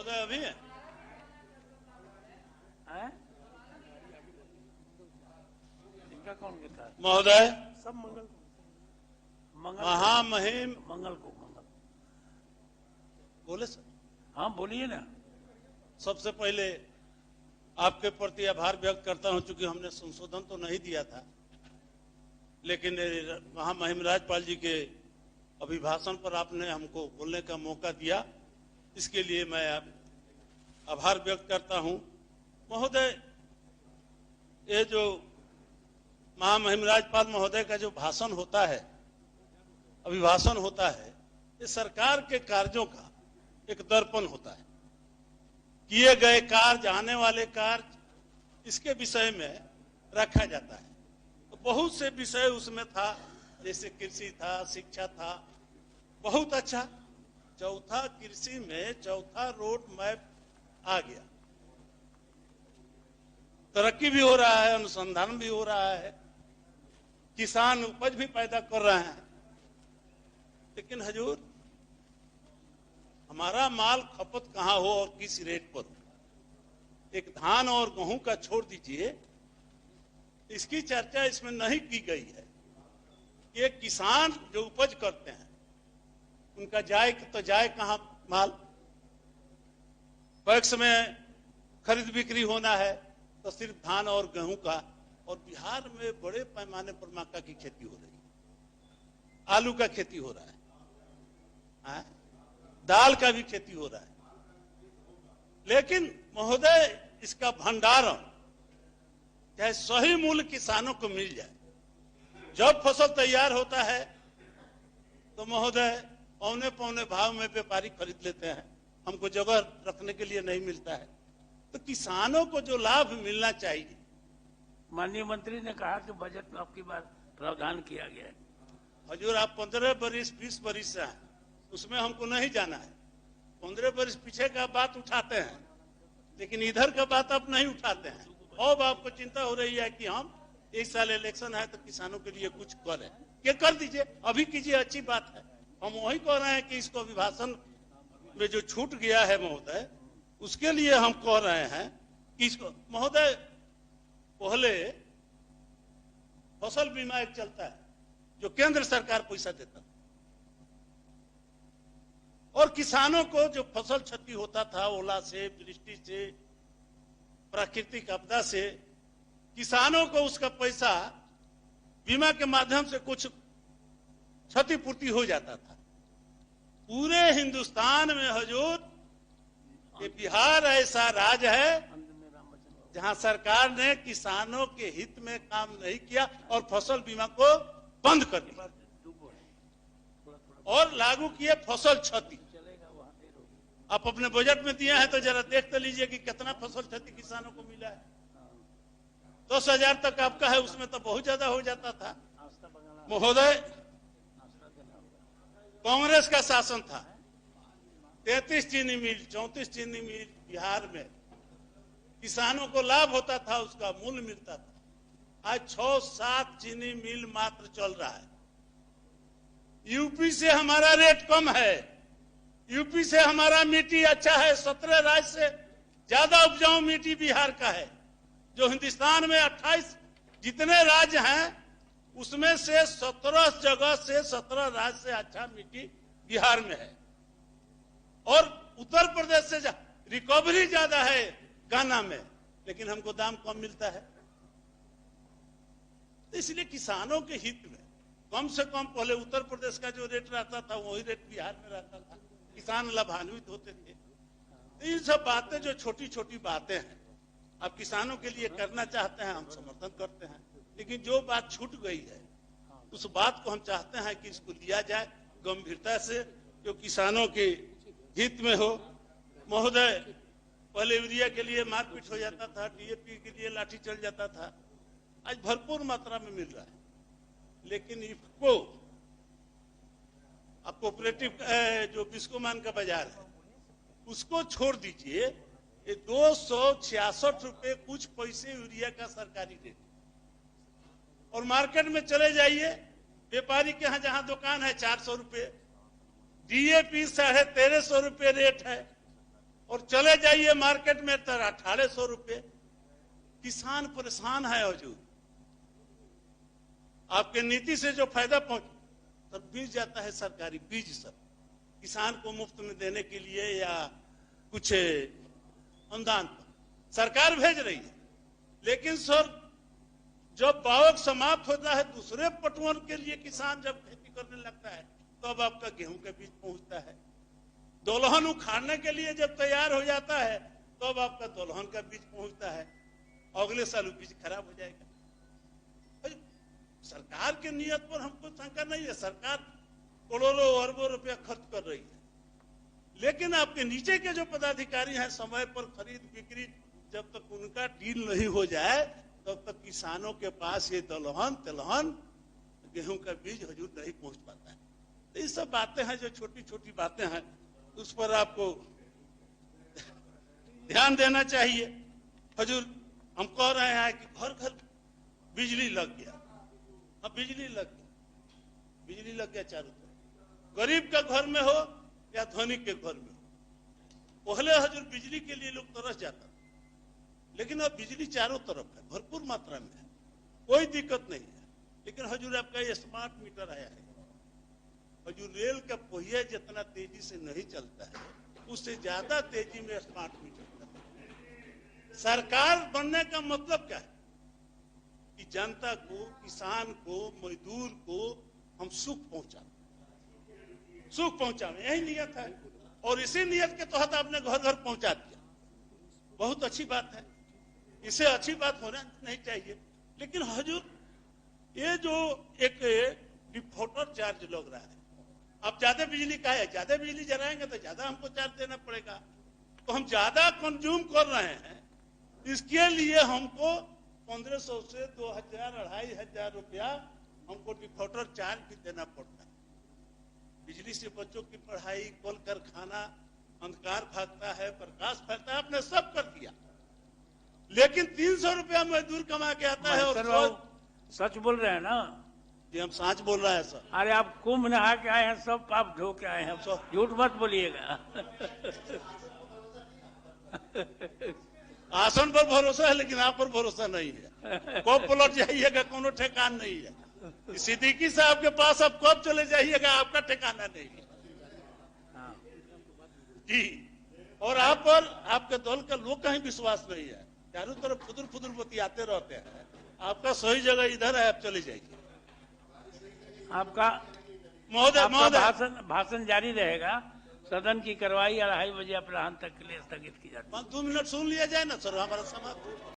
महोदय अभी है? इनका कौन कहता है? महोदय सब मंगल महामहिम मंगल बोले सर। हाँ बोलिए ना। सबसे पहले आपके प्रति आभार व्यक्त करता हूं, चूंकि हमने संशोधन तो नहीं दिया था, लेकिन महामहिम राज्यपाल जी के अभिभाषण पर आपने हमको बोलने का मौका दिया, इसके लिए मैं आभार व्यक्त करता हूं। महोदय, ये जो महामहिम राज्यपाल महोदय का जो भाषण होता है, अभिभाषण होता है, ये सरकार के कार्यों का एक दर्पण होता है। किए गए कार्य, आने वाले कार्य, इसके विषय में रखा जाता है। तो बहुत से विषय उसमें था, जैसे कृषि था, शिक्षा था, बहुत अच्छा। चौथा कृषि में चौथा रोड मैप आ गया, तरक्की भी हो रहा है, अनुसंधान भी हो रहा है, किसान उपज भी पैदा कर रहे हैं। लेकिन हजूर, हमारा माल खपत कहां हो और किस रेट पर हो, एक धान और गेहूं का छोड़ दीजिए, इसकी चर्चा इसमें नहीं की गई है। ये किसान जो उपज करते हैं, उनका जाए तो जाए कहां माल? पैक्स में खरीद बिक्री होना है तो सिर्फ धान और गेहूं का, और बिहार में बड़े पैमाने पर मक्का की खेती हो रही है, आलू का खेती हो रहा है, दाल का भी खेती हो रहा है। लेकिन महोदय, इसका भंडारण चाहे सही मूल्य किसानों को मिल जाए। जब फसल तैयार होता है तो महोदय पौने पौने भाव में व्यापारी खरीद लेते हैं, हमको जगह रखने के लिए नहीं मिलता है। तो किसानों को जो लाभ मिलना चाहिए, माननीय मंत्री ने कहा कि बजट में आपकी बार प्रावधान किया गया है। हजूर, आप 15 बरिस 20 बरिस से हैं, उसमें हमको नहीं जाना है। 15 बरिस पीछे का बात उठाते हैं, लेकिन इधर का बात आप नहीं उठाते हैं। अब आपको चिंता हो रही है कि हम इस साल इलेक्शन है तो किसानों के लिए कुछ करें। ये कर दीजिए, अभी कीजिए, अच्छी बात है। हम वही कह रहे हैं कि इसको अभिभाषण में जो छूट गया है महोदय, उसके लिए हम कह रहे हैं कि इसको महोदय, पहले फसल बीमा एक चलता है जो केंद्र सरकार पैसा देता है, और किसानों को जो फसल क्षति होता था, ओला से, वृष्टि से, प्राकृतिक आपदा से, किसानों को उसका पैसा बीमा के माध्यम से कुछ क्षतिपूर्ति हो जाता था। पूरे हिंदुस्तान में हजूर, ये बिहार ऐसा राज्य है जहां सरकार ने किसानों के हित में काम नहीं किया और फसल बीमा को बंद कर दिया और लागू किए फसल क्षति। आप अपने बजट में दिए हैं तो जरा देख तो लीजिए कि कितना फसल क्षति किसानों को मिला है। 10,000 तक आपका है, उसमें तो बहुत ज्यादा हो जाता था। महोदय, कांग्रेस का शासन था, 33 चीनी मिल, 34 चीनी मिल बिहार में, किसानों को लाभ होता था, उसका मूल्य मिलता था। आज 6-7 चीनी मिल मात्र चल रहा है। यूपी से हमारा रेट कम है, यूपी से हमारा मिट्टी अच्छा है, 17 राज्य से ज्यादा उपजाऊ मिट्टी बिहार का है। जो हिंदुस्तान में 28 जितने राज्य हैं, उसमें से 17 जगह से 17 राज्य से अच्छा मिट्टी बिहार में है। और उत्तर प्रदेश से रिकवरी ज्यादा है गाना में, लेकिन हमको दाम कम मिलता है। तो इसलिए किसानों के हित में कम से कम पहले उत्तर प्रदेश का जो रेट रहता था वही रेट बिहार में रहता था, किसान लाभान्वित होते थे। तो ये सब बातें जो छोटी छोटी बातें हैं, आप किसानों के लिए करना चाहते हैं, हम समर्थन करते हैं। लेकिन जो बात छूट गई है, उस बात को हम चाहते हैं कि इसको लिया जाए गंभीरता से, जो किसानों के हित में हो। महोदय, पहले यूरिया के लिए मारपीट हो जाता था, डीएपी के लिए लाठी चल जाता था, आज भरपूर मात्रा में मिल रहा है। लेकिन इफको कोऑपरेटिव जो बिस्कोमान का बाजार है, उसको छोड़ दीजिए। ये 266 रुपए कुछ पैसे यूरिया का सरकारी रेट, और मार्केट में चले जाइए, व्यापारी के यहाँ जहां दुकान है 400 रुपए, डीएपी 1350 रुपए रेट है, और चले जाइए मार्केट में तो 1800 रुपये। किसान परेशान है हजूर। आपके नीति से जो फायदा पहुंच तब बीज जाता है सरकारी बीज सब किसान को मुफ्त में देने के लिए या कुछ अनुदान पर सरकार भेज रही है। लेकिन सर जब बावक समाप्त होता है दूसरे पटवन के लिए किसान जब खेती करने लगता है तब तो आपका गेहूं का बीज पहुंचता है। दलहन उखाड़ने के लिए जब तैयार हो जाता है तब तो आपका दलहन का बीज पहुंचता है। अगले साल बीज खराब हो जाएगा। सरकार के नियत पर हमको शंका नहीं है। सरकार करोड़ों अरबों रुपया खर्च कर रही है। लेकिन आपके नीचे के जो पदाधिकारी हैं समय पर खरीद बिक्री जब तक उनका डील नहीं हो जाए तब तक किसानों के पास ये दलहन तिलहन गेहूं का बीज हजूर नहीं पहुंच पाता है। तो ये सब बातें हैं जो छोटी छोटी बातें हैं उस पर आपको ध्यान देना चाहिए। हजूर हम कह रहे हैं कि घर घर बिजली लग गया। अब बिजली लग गया चारों तरफ। गरीब का घर में हो या धनिक के घर में हो। पहले हजूर बिजली के लिए लोग तरस जाता था लेकिन अब बिजली चारों तरफ है भरपूर मात्रा में है कोई दिक्कत नहीं है। लेकिन हजूर आपका ये स्मार्ट मीटर आया है। हजूर रेल का पहिया जितना तेजी से नहीं चलता है उससे ज्यादा तेजी में स्मार्ट मीटर चलता है। सरकार बनने का मतलब क्या है कि जनता को किसान को मजदूर को हम सुख पहुंचावे यही नियत है। और इसी नियत के तहत आपने घर घर पहुंचा दिया। बहुत अच्छी बात है। इसे अच्छी बात होना नहीं चाहिए। लेकिन हजूर ये जो एक डिफॉल्टर चार्ज लग रहा है अब ज्यादा बिजली का है ज्यादा बिजली जलाएंगे तो ज्यादा हमको चार्ज देना पड़ेगा। तो हम ज्यादा कंज्यूम कर रहे हैं इसके लिए हमको 1500 से 2000-2500 रुपया हमको डिफॉल्टर चार्ज भी देना पड़ता है। बिजली से बच्चों की पढ़ाई कल कारखाना अंधकार भागता है प्रकाश फैलता है आपने सब कर दिया। लेकिन 300 रुपया मजदूर कमा के आता है। और सच बोल रहे हैं ना? जी हम सच बोल रहे हैं सर। अरे आप कुंभ नहा के आए हैं सब पाप धो के आए हैं झूठ मत बोलिएगा। आसन पर भरोसा है लेकिन आप पर भरोसा नहीं है। कब पलट जाइएगा कोनो ठिकाना नहीं है। सिद्दीकी साहब के पास आप कब चले जाइएगा आपका ठिकाना नहीं है। जी और आप पर आपके दल का लोग कहीं विश्वास नहीं है। चारों तरफ फुदुर बतियाते रहते हैं। आपका सही जगह इधर है आप चले जाइए। आपका महोदय भाषण जारी रहेगा। सदन की कार्रवाई 2:30 बजे अपराह्न तक के लिए स्थगित की जाती है। 2 मिनट सुन लिया जाए ना सर हमारा समाप्त।